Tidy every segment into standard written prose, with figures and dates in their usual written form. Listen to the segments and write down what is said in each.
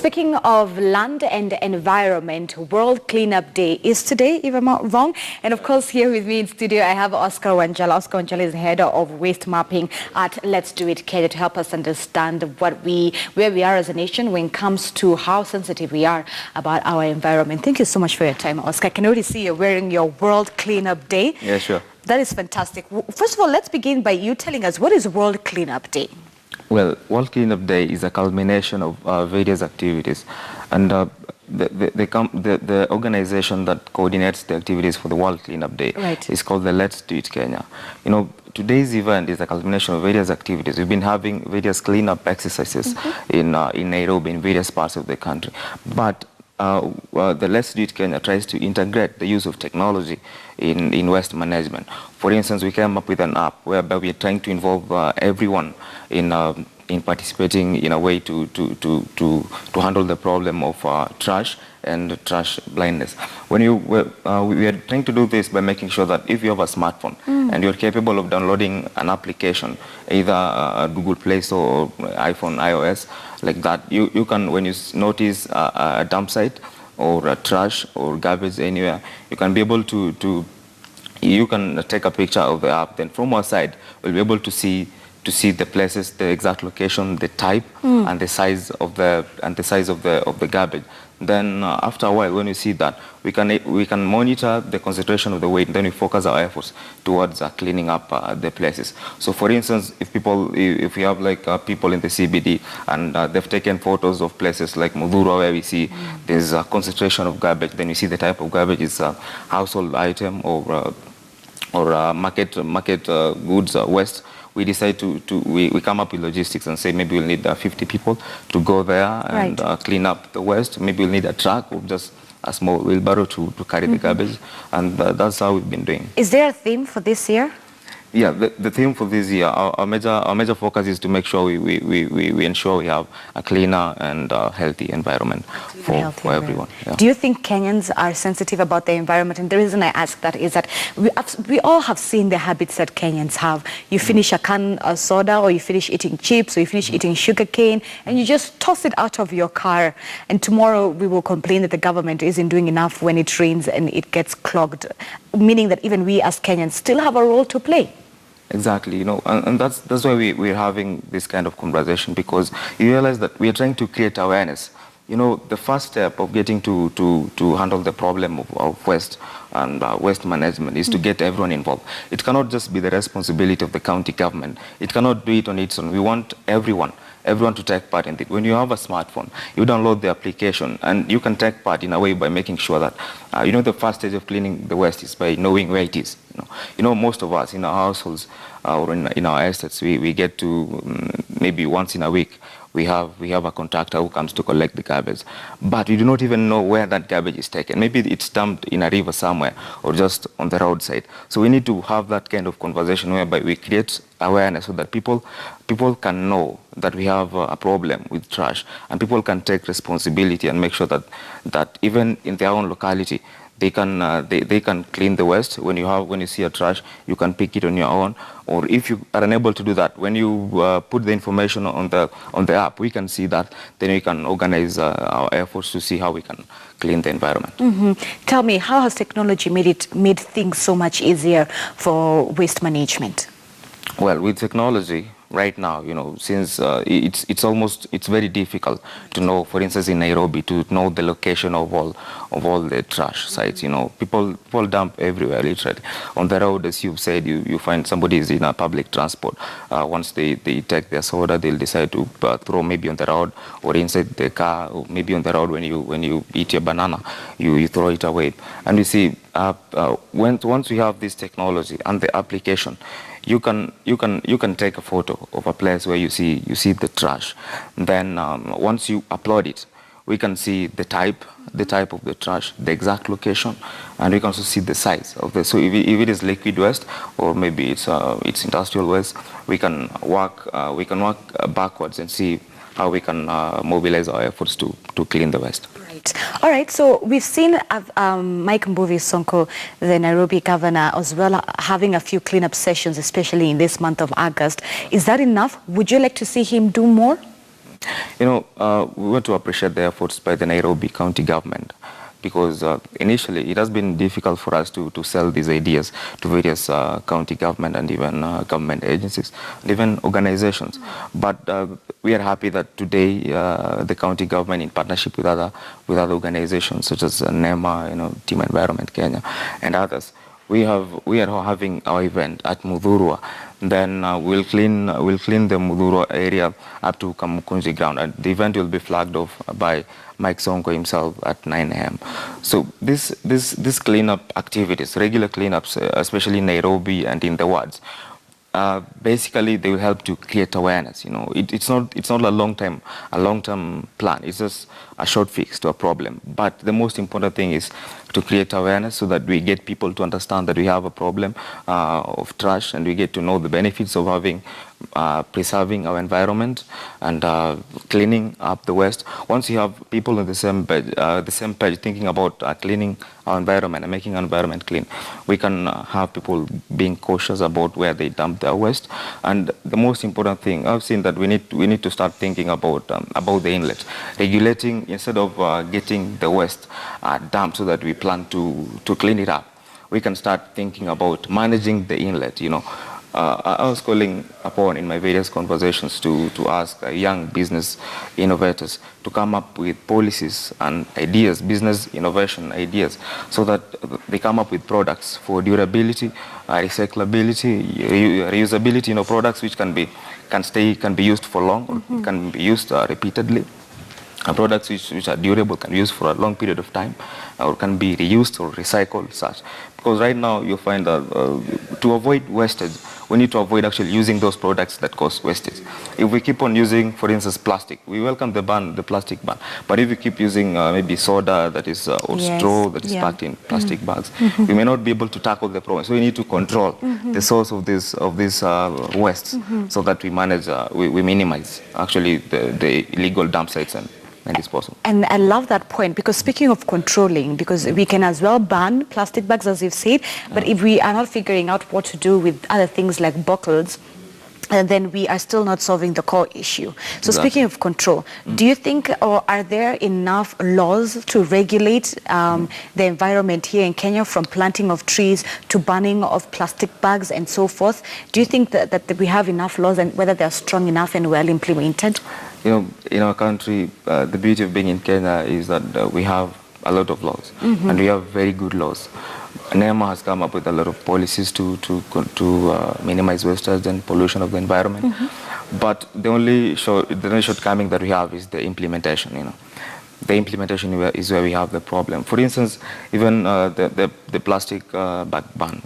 Speaking of land and environment, World Cleanup Day is today, if I'm not wrong. And of course, here with me in studio, I have Oscar Wanjala. Oscar Wanjala is head of waste mapping at Let's Do It Kenya to help us understand where we are as a nation when it comes to how sensitive we are about our environment. Thank you so much for your time, Oscar. I can already see you're wearing your World Cleanup Day. Yeah, sure. That is fantastic. First of all, let's begin by you telling us, what is World Cleanup Day? Well, World Cleanup Day is a culmination of various activities, and the organization that coordinates the activities for the World Cleanup Day is called the Let's Do It Kenya. You know, today's event is a culmination of various activities. We've been having various cleanup exercises in Nairobi, in various parts of the country, but the Let's Do It Kenya tries to integrate the use of technology in waste management. For instance, we came up with an app whereby we are trying to involve everyone in participating in a way to handle the problem of trash and trash blindness. We are trying to do this by making sure that if you have a smartphone and you're capable of downloading an application, either Google Play Store or iPhone, iOS, like that, you can, when you notice a dump site or a trash or garbage anywhere, you can be able to you can take a picture of the app. Then from our side, we'll be able to see the places, the exact location, the type, and the size of the garbage. Then after a while, when we see that, we can monitor the concentration of the weight. Then we focus our efforts towards cleaning up the places. So, for instance, if we have like people in the CBD and they've taken photos of places like Mudhurwa where we see there's a concentration of garbage, then we see the type of garbage is a household item or market goods waste. We decide we come up with logistics and say maybe we'll need 50 people to go there and clean up the waste. Maybe we'll need a truck or just a small wheelbarrow to carry the garbage, and that's how we've been doing. Is there a theme for this year? Yeah, the theme for this year, our major focus is to make sure we ensure we have a cleaner and healthy environment for everyone. Yeah. Do you think Kenyans are sensitive about the environment? And the reason I ask that is that we all have seen the habits that Kenyans have. You finish a can of soda, or you finish eating chips, or you finish eating sugar cane, and you just toss it out of your car. And tomorrow we will complain that the government isn't doing enough when it rains and it gets clogged, meaning that even we as Kenyans still have a role to play. Exactly, you know, and that's why we're having this kind of conversation, because you realize that we are trying to create awareness. You know, the first step of getting to handle the problem of waste and waste management is to get everyone involved. It cannot just be the responsibility of the county government. It cannot do it on its own. We want everyone to take part in it. When you have a smartphone, you download the application and you can take part in a way by making sure that, you know, the first stage of cleaning the waste is by knowing where it is. You know, most of us in our households or in our estates, we get to maybe once in a week, we have a contractor who comes to collect the garbage, but we do not even know where that garbage is taken. Maybe it's dumped in a river somewhere or just on the roadside. So we need to have that kind of conversation whereby we create awareness so that people can know that we have a problem with trash, and people can take responsibility and make sure that even in their own locality, they can clean the waste. When you see a trash, you can pick it on your own. Or if you are unable to do that, when you put the information on the app, we can see that. Then we can organize our efforts to see how we can clean the environment. Tell me, how has technology made things so much easier for waste management? Well, with technology right now, you know, since it's very difficult to know, for instance, in Nairobi, to know the location of all the trash sites. You know, people dump everywhere, literally. On the road, as you've said, you find somebody is in a public transport. Once they take their soda, they'll decide to throw maybe on the road or inside the car, or maybe on the road when you eat your banana, you throw it away. And you see, once we have this technology and the application, you can take a photo of a place where you see the trash. Then once you upload it, we can see the type of the trash, the exact location, and we can also see the size of the. So if it is liquid waste or maybe it's industrial waste, we can work backwards and see how we can mobilize our efforts to clean the waste. Right. All right. So we've seen Mike Mbuvi Sonko, the Nairobi governor, as well, having a few cleanup sessions, especially in this month of August. Is that enough? Would you like to see him do more? We want to appreciate the efforts by the Nairobi County government, because initially it has been difficult for us to sell these ideas to various county government and even government agencies and even organizations. But we are happy that today the county government, in partnership with other organizations such as NEMA, Team Environment Kenya and others, we are having our event at Mudhurwa. Then we'll clean the Mudhurwa area up to Kamukunji ground, and the event will be flagged off by Mike Sonko himself at 9 a.m. So this cleanup activities, regular cleanups, especially in Nairobi and in the wards, basically they will help to create awareness. It's not a long-term plan. It's just a short fix to a problem. But the most important thing is to create awareness so that we get people to understand that we have a problem of trash, and we get to know the benefits of having preserving our environment and cleaning up the waste. Once you have people on the same page thinking about cleaning our environment and making our environment clean, we can have people being cautious about where they dump their waste. And the most important thing, I've seen that we need to start thinking about the inlet, regulating instead of getting the waste dumped so that we plan to clean it up. We can start thinking about managing the inlet. I was calling upon in my various conversations to ask young business innovators to come up with policies and ideas, business innovation ideas, so that they come up with products for durability, recyclability, reusability, products which can be used for long, or can be used repeatedly. Products which are durable, can be used for a long period of time, or can be reused or recycled, such. Because right now you find that to avoid wastage, we need to avoid actually using those products that cause wastage. If we keep on using, for instance, plastic, we welcome the plastic ban. But if we keep using maybe soda that is or straw that is packed in plastic bags, we may not be able to tackle the problem. So we need to control the source of this waste, so that we manage, we minimize actually the illegal dump sites and disposal. And I love that point, because speaking of controlling, because we can as well ban plastic bags, as you've said, but if we are not figuring out what to do with other things like bottles, and then we are still not solving the core issue. So speaking of control, do you think, or are there enough laws to regulate the environment here in Kenya, from planting of trees to banning of plastic bags and so forth? Do you think that we have enough laws, and whether they're strong enough and well implemented? In our country, the beauty of being in Kenya is that we have a lot of laws, and we have very good laws. NEMA has come up with a lot of policies to minimize wastage and pollution of the environment. But the only shortcoming that we have is the implementation. The implementation is where we have the problem. For instance, even the plastic bag ban,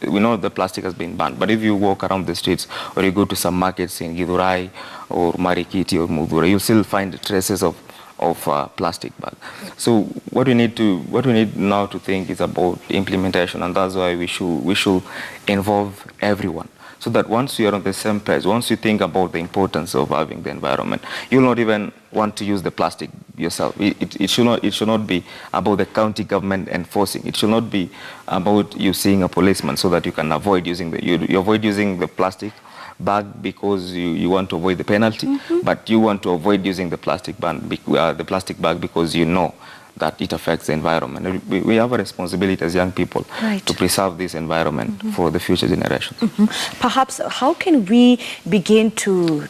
we know the plastic has been banned, but if you walk around the streets or you go to some markets in Githurai or Marikiti or Mudhurwa, you'll still find traces of plastic bag. So what we need now to think is about implementation, and that's why we should involve everyone. So that once you are on the same page, once you think about the importance of having the environment, you'll not even want to use the plastic yourself. It should not be about the county government enforcing. It should not be about you seeing a policeman so that you can avoid using you avoid using the plastic bag because you want to avoid the penalty, but you want to avoid using the plastic bag because you know that it affects the environment. We have a responsibility as young people to preserve this environment for the future generation. Perhaps how can we begin to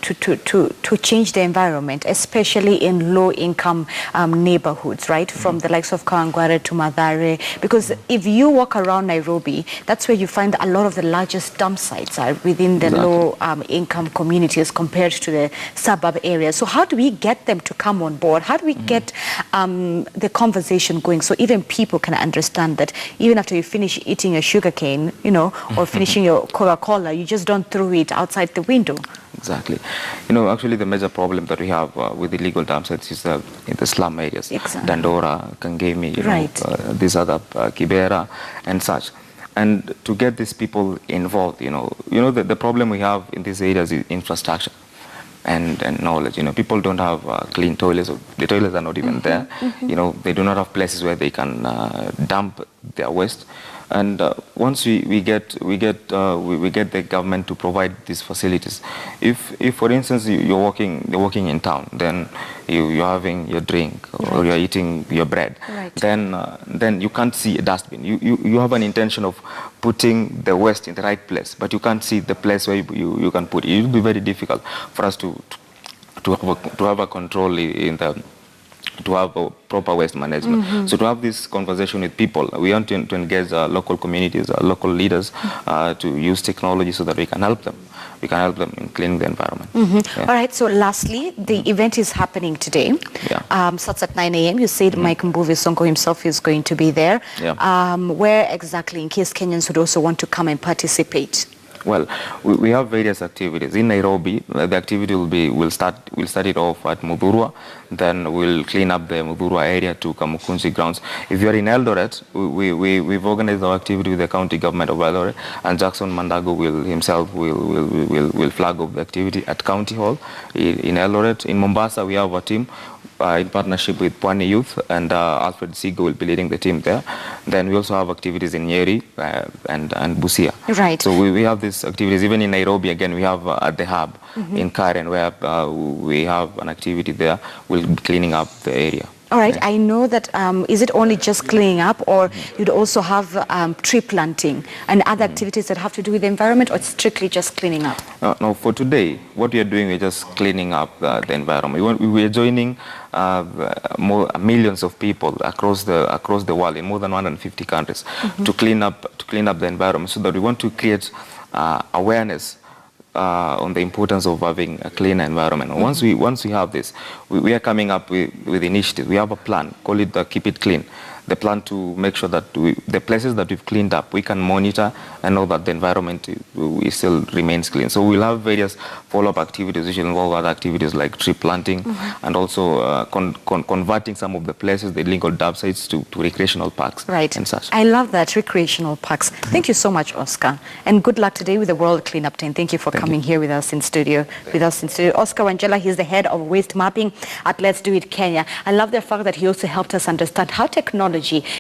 change the environment, especially in low-income neighborhoods, right? From the likes of Kawangware to Mathare, because if you walk around Nairobi, that's where you find a lot of the largest dump sites are within the low-income communities compared to the suburb areas. So how do we get them to come on board? How do we get the conversation going, so even people can understand that even after you finish eating your sugar cane, or finishing your Coca-Cola, you just don't throw it outside the window? Exactly. Actually the major problem that we have with illegal dump sites is in the slum areas. Dandora, Kangemi, these other Kibera and such. And to get these people involved, the problem we have in these areas is infrastructure and knowledge. People don't have clean toilets, or the toilets are not even there. They do not have places where they can dump their waste. And once we get the government to provide these facilities, if for instance you're walking in town, then you're having your drink or you're eating your bread, then you can't see a dustbin. You have an intention of putting the waste in the right place, but you can't see the place where you can put it. It will be very difficult for us to have a control to have a proper waste management. So to have this conversation with people, we want to engage local communities, local leaders to use technology so that we can help them. We can help them in cleaning the environment. All right, so lastly, the event is happening today. Starts at 9 a.m. You said Mike Mbuvi Sonko himself is going to be there. Where exactly, in case Kenyans would also want to come and participate? Well, we have various activities. In Nairobi, the activity we'll start it off at Muthurwa, then we'll clean up the Muthurwa area to Kamukunji grounds. If you're in Eldoret, we've organized our activity with the county government of Eldoret, and Jackson Mandago will flag off the activity at County Hall in Eldoret. In Mombasa, we have a team in partnership with Pwani Youth, and Alfred Sigo will be leading the team there. Then we also have activities in Nyeri and Busia. Right. So we have these activities. Even in Nairobi, again, we have at the hub in Karen, where we have an activity there. We'll be cleaning up the area. All right, I know that, is it only just cleaning up, or you'd also have tree planting and other activities that have to do with the environment, or it's strictly just cleaning up? No, for today, what we are doing, we're just cleaning up the environment. We are joining millions of people across the world in more than 150 countries to clean up the environment, so that we want to create awareness on the importance of having a clean environment. Once we have this, we are coming up with initiatives. We have a plan, call it Keep It Clean. The plan to make sure that the places that we've cleaned up, we can monitor and know that the environment still remains clean. So we'll have various follow-up activities which will involve other activities like tree planting and also converting some of the places, the illegal dump sites, to recreational parks and such. I love that, recreational parks. Thank you so much, Oscar. And good luck today with the World Cleanup Day. And thank you for coming here with us in studio. Oscar Wanjala, he's the head of waste mapping at Let's Do It Kenya. I love the fact that he also helped us understand how technology